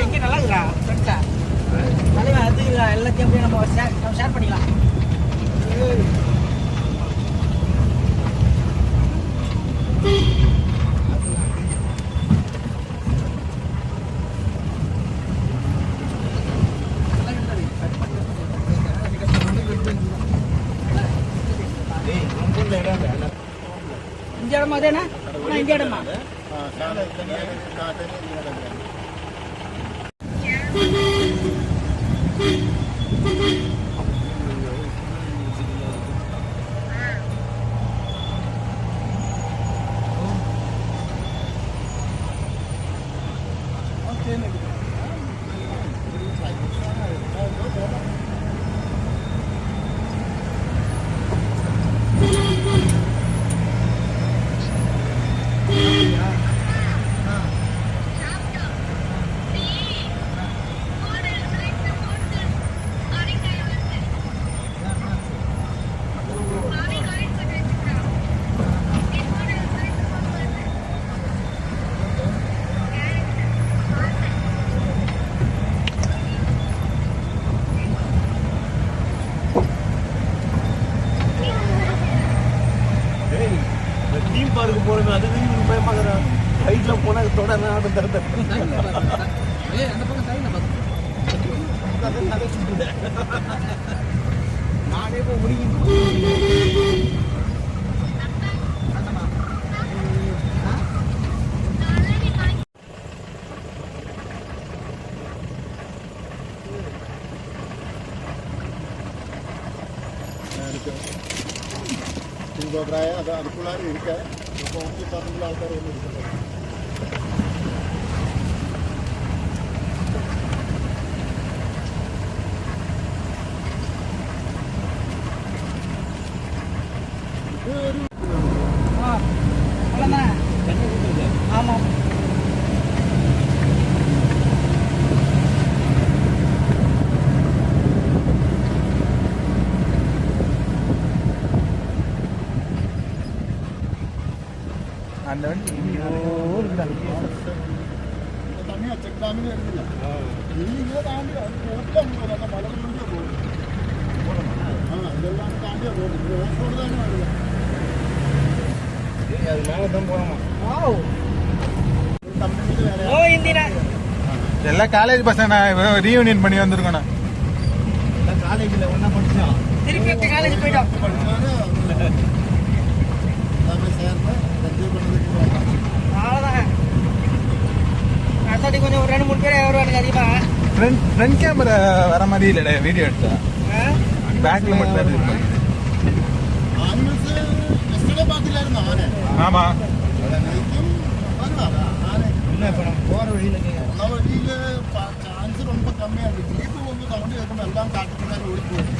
இங்கே நல்லா இருக்குதா ஃப்ரெண்ட்ஸா தலைவன் அது எல்லாத்தையும் அப்படியே நம்ம ஷேர் பண்ணிக்கலாம். இந்த இடமா அதேண்ணா இந்த இடமா தீம் பார்க்கு போறேன் அது பயமாக்குறேன் ஹைட்ல போனா தொடர்ந்து ஆடும் தரத்த நானே போய் முடியும் അഭിപ്രായം അത് അടുത്തുള്ള ഇരിക്കാൻ കോൺഗ്രസ് പറഞ്ഞുള്ള ആൾക്കാർ ഒന്നും ഇരിക്കുന്നത് ஆமாம் തന്നെയാ ചെക്ക് ഡാമിന് വരുന്നില്ല ഇങ്ങനെ താണ്ടി റോഡിലാണ് മലകളിലൂടെ പോകും ഇതെല്ലാം താണ്ടിയാ പോകുന്നത് ഓഫ് റോഡ് തന്നെ വരില്ല அது மேலதான் போறோமா எல்லாம் காலேஜ் பசங்க ரீயூனியன் பண்ணி வந்திருக்கோண்ணா காலேஜ்ல ஒன்னா படிச்சோம் திருப்பி காலேஜ் போயிட்டோம் கொஞ்சம் ஒரு 2-3 பேர் வருவானுங்க அதிகமா. ஃப்ரண்ட் கேமரா வர மாதிரி இல்லடா வீடியோ எடுத்தா பேக்ல மட்டும் தான் இருக்கு. ஆமா இல்ல இப்ப நம்ம போற வழியில சான்ஸ் ரொம்ப கம்மியா இருக்கு. ஜீப்பு வந்து சவுண்ட் கேட்கணும் எல்லாம் காட்டுக்கு ஓடி போகுது.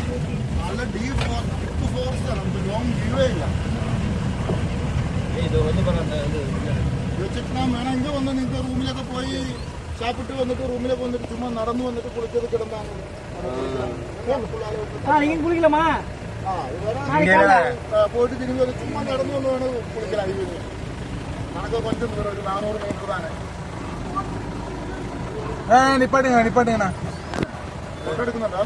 நல்ல டீப் ஃபோர்ஸ் நமக்கு லாங் வியூவே இல்லை. ഇത് വന്ന് വെച്ചിട്ടാ വേണം ഇങ്ങ വന്ന് നിങ്ങൾക്ക് റൂമിലൊക്കെ പോയി സാപ്പിട്ട് വന്നിട്ട് റൂമിലൊക്കെ വന്നിട്ട് ചുമ്മാ നടന്നു വന്നിട്ട് കുളിച്ചത് കിടന്നാണ് കുളിക്കലാമാ പോയിട്ട് തിരിഞ്ഞു വന്ന് ചുമ്മാ നടന്നു കൊണ്ട് വേണം കുളിക്കലായി കണക്ക് കൊഞ്ചം ദൂരം ഒരു 400 മീറ്റർ തന്നെ. നിപ്പാട്ടിങ്ങ ഫോട്ടോ എടുക്കുന്നുണ്ടോ?